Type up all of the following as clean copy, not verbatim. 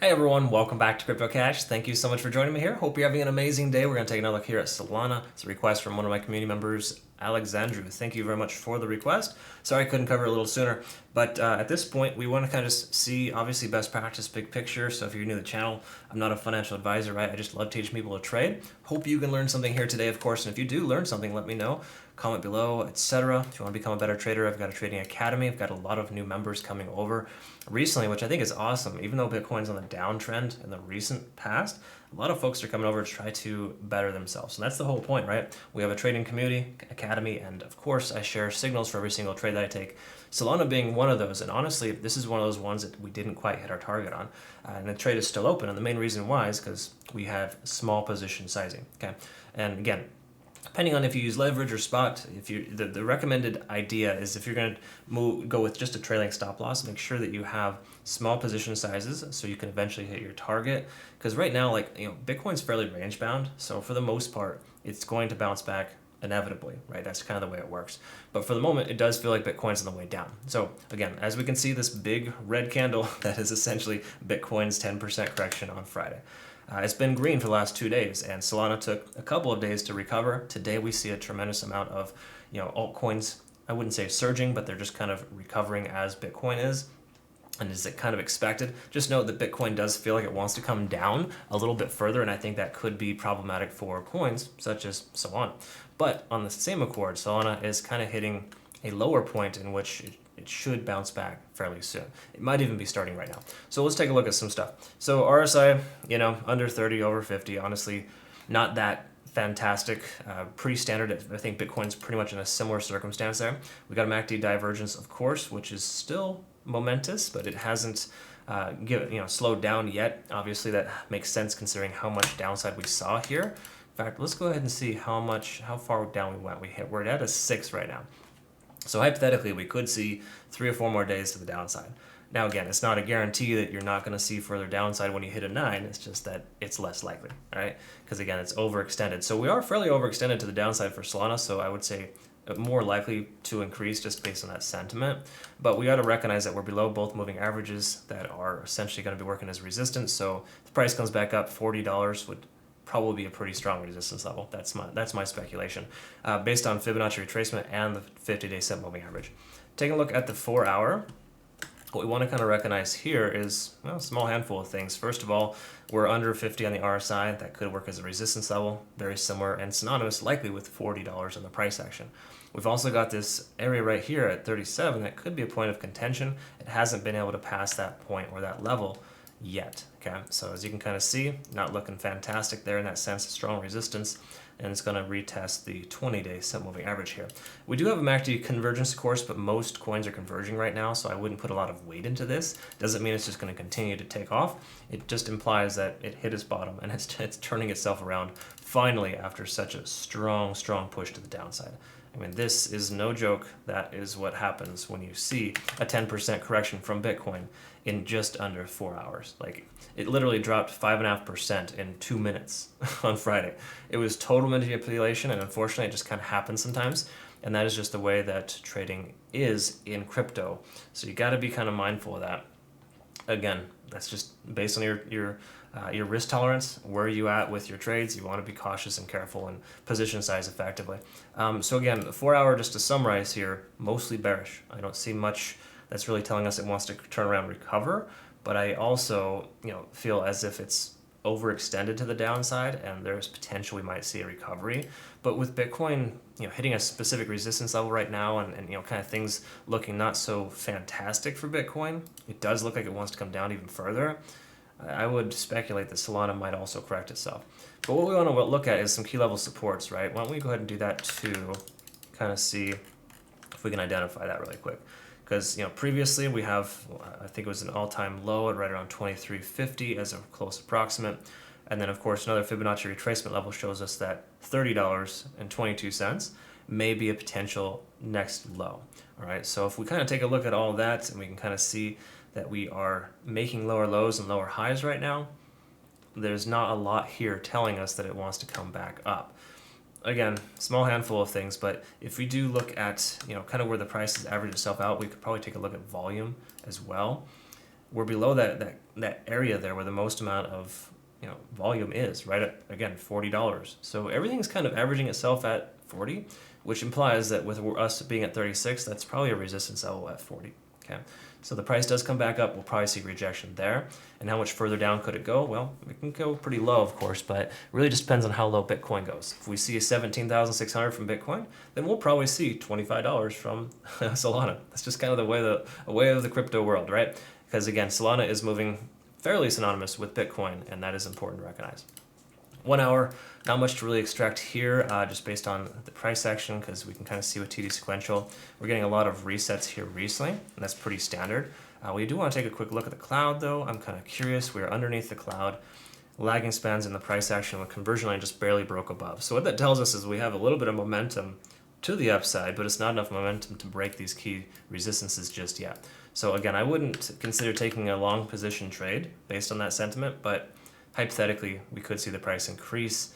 Hey everyone, welcome back to CryptoCache. Thank you so much for joining me here. Hope you're having an amazing day. We're going to take another look here at Solana. It's a request from one of my community members, Alexandru. Thank you very much for the request. Sorry I couldn't cover it a little sooner, but at this point we want to kind of just see, obviously, best practice, big picture. So if you're new to the channel, I'm not a financial advisor, right? I just love teaching people to trade. Hope you can learn something here today, of course, and if you do learn something, let me know. Comment below, etc. If you want to become a better trader, I've got a trading academy. I've got a lot of new members coming over recently, which I think is awesome. Even though Bitcoin's on the downtrend in the recent past, a lot of folks are coming over to try to better themselves. And that's the whole point, right? We have a trading community, academy, and of course I share signals for every single trade that I take. Solana being one of those, and honestly, this is one of those ones that we didn't quite hit our target on. And the trade is still open, and the main reason why is because we have small position sizing, okay? And again, depending on if you use leverage or spot, if you the recommended idea is if you're going to go with just a trailing stop loss, make sure that you have small position sizes so you can eventually hit your target. Because right now, Bitcoin's fairly range bound, so for the most part, it's going to bounce back inevitably, right? That's kind of the way it works. But for the moment, it does feel like Bitcoin's on the way down. So again, as we can see, this big red candle, that is essentially Bitcoin's 10% correction on Friday. It's been green for the last 2 days, and Solana took a couple of days to recover. Today we see a tremendous amount of altcoins, I wouldn't say surging, but they're just kind of recovering as Bitcoin is. And is it kind of expected? Just note that Bitcoin does feel like it wants to come down a little bit further, and I think that could be problematic for coins such as Solana. But on the same accord, Solana is kind of hitting a lower point in which it should bounce back fairly soon. It might even be starting right now. So let's take a look at some stuff. So RSI, under 30, over 50, honestly, not that fantastic, pretty standard. I think Bitcoin's pretty much in a similar circumstance there. We got a MACD divergence, of course, which is still momentous, but it hasn't slowed down yet. Obviously, that makes sense considering how much downside we saw here. In fact, let's go ahead and see how far down we went. We're at a 6 right now. So hypothetically, we could see 3 or 4 more days to the downside. Now again, it's not a guarantee that you're not going to see further downside when you hit a 9. It's just that it's less likely, right? Because again, it's overextended. So we are fairly overextended to the downside for Solana, so I would say more likely to increase just based on that sentiment. But we got to recognize that we're below both moving averages that are essentially going to be working as resistance. So if the price comes back up, $40 would probably be a pretty strong resistance level. That's my speculation, based on Fibonacci retracement and the 50-day set moving average. Taking a look at the 4-hour, what we want to kind of recognize here is a small handful of things. First of all, we're under 50 on the RSI. That could work as a resistance level, very similar and synonymous likely with $40 in the price action. We've also got this area right here at 37 that could be a point of contention. It hasn't been able to pass that point or that level yet. Okay, so as you can kind of see, not looking fantastic there in that sense, strong resistance, and it's going to retest the 20-day set moving average here. We do have a MACD convergence, of course, but most coins are converging right now, so I wouldn't put a lot of weight into this. Doesn't mean it's just going to continue to take off. It just implies that it hit its bottom and it's turning itself around finally after such a strong push to the downside. I mean, this is no joke. That is what happens when you see a 10% correction from Bitcoin in just under 4 hours. Like, it literally dropped 5.5% in 2 minutes on Friday. It was total manipulation, and unfortunately, it just kind of happens sometimes. And that is just the way that trading is in crypto. So you got to be kind of mindful of that. Again, that's just based on your risk tolerance. Where are you at with your trades? You want to be cautious and careful and position size effectively. So again, the 4-hour, just to summarize here, mostly bearish. I don't see much that's really telling us it wants to turn around and recover, but I also feel as if it's overextended to the downside and there's potential we might see a recovery. But with Bitcoin hitting a specific resistance level right now and kind of things looking not so fantastic for Bitcoin, it does look like it wants to come down even further. I would speculate that Solana might also correct itself. But what we want to look at is some key level supports, right? Why don't we go ahead and do that to kind of see if we can identify that really quick. Because previously we have, I think it was an all-time low at right around 23.50 as a close approximate. And then of course another Fibonacci retracement level shows us that $30.22 may be a potential next low. All right, so if we kind of take a look at all that and we can kind of see that we are making lower lows and lower highs right now, there's not a lot here telling us that it wants to come back up. Again, small handful of things, but if we do look at kind of where the price has averaged itself out, we could probably take a look at volume as well. we're below that area there where the most amount of volume is, right at, again, $40. So everything's kind of averaging itself at 40, which implies that with us being at 36, that's probably a resistance level at 40. Okay, so the price does come back up. We'll probably see rejection there. And how much further down could it go? Well, it can go pretty low, of course, but it really just depends on how low Bitcoin goes. If we see 17,600 from Bitcoin, then we'll probably see $25 from Solana. That's just kind of a way of the crypto world, right? Because again, Solana is moving fairly synonymous with Bitcoin, and that is important to recognize. 1 hour, not much to really extract here, just based on the price action, because we can kind of see with TD sequential, we're getting a lot of resets here recently, and that's pretty standard. We do want to take a quick look at the cloud, though. I'm kind of curious. We're underneath the cloud. Lagging spans in the price action with conversion line just barely broke above. So what that tells us is we have a little bit of momentum to the upside, but it's not enough momentum to break these key resistances just yet. So again, I wouldn't consider taking a long position trade based on that sentiment, but hypothetically, we could see the price increase.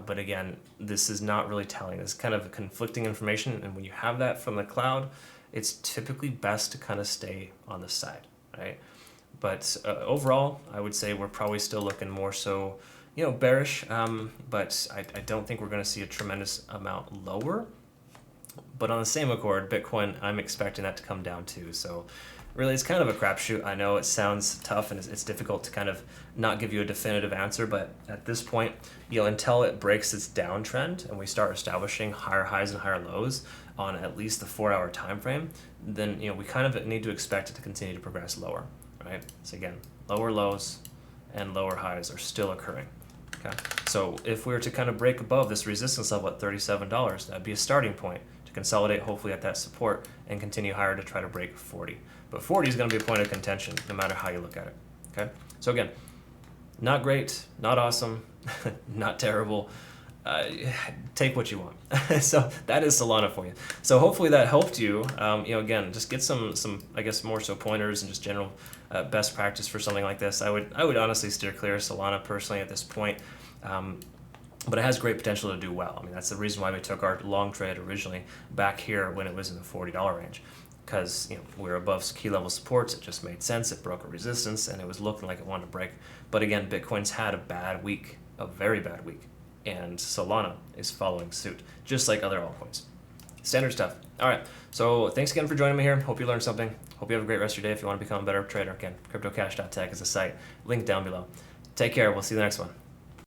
But again, this is not really telling. It's kind of conflicting information, and when you have that from the cloud, it's typically best to kind of stay on the side, right? But overall, I would say we're probably still looking more so, bearish. But I don't think we're going to see a tremendous amount lower. But on the same accord, Bitcoin, I'm expecting that to come down too. So really, it's kind of a crapshoot. I know it sounds tough and it's difficult to kind of not give you a definitive answer, but at this point, until it breaks its downtrend and we start establishing higher highs and higher lows on at least the 4-hour time frame, then we kind of need to expect it to continue to progress lower, right? So again, lower lows and lower highs are still occurring. Okay, so if we were to kind of break above this resistance level at $37, that'd be a starting point to consolidate hopefully at that support and continue higher to try to break 40. But 40 is going to be a point of contention no matter how you look at it. Okay, so again, not great, not awesome, not terrible. Take what you want. So that is Solana for you. So hopefully that helped you. Again, just get some I guess more so pointers and just general best practice for something like this. I would honestly steer clear of Solana personally at this point. But it has great potential to do well. I mean, that's the reason why we took our long trade originally back here when it was in the $40 range. Because we're above key level supports, it just made sense. It broke a resistance and it was looking like it wanted to break. But again, Bitcoin's had a bad week, a very bad week. And Solana is following suit, just like other altcoins. Standard stuff. All right, so thanks again for joining me here. Hope you learned something. Hope you have a great rest of your day. If you want to become a better trader, again, CryptoCache.tech is the site. Link down below. Take care. We'll see you in the next one.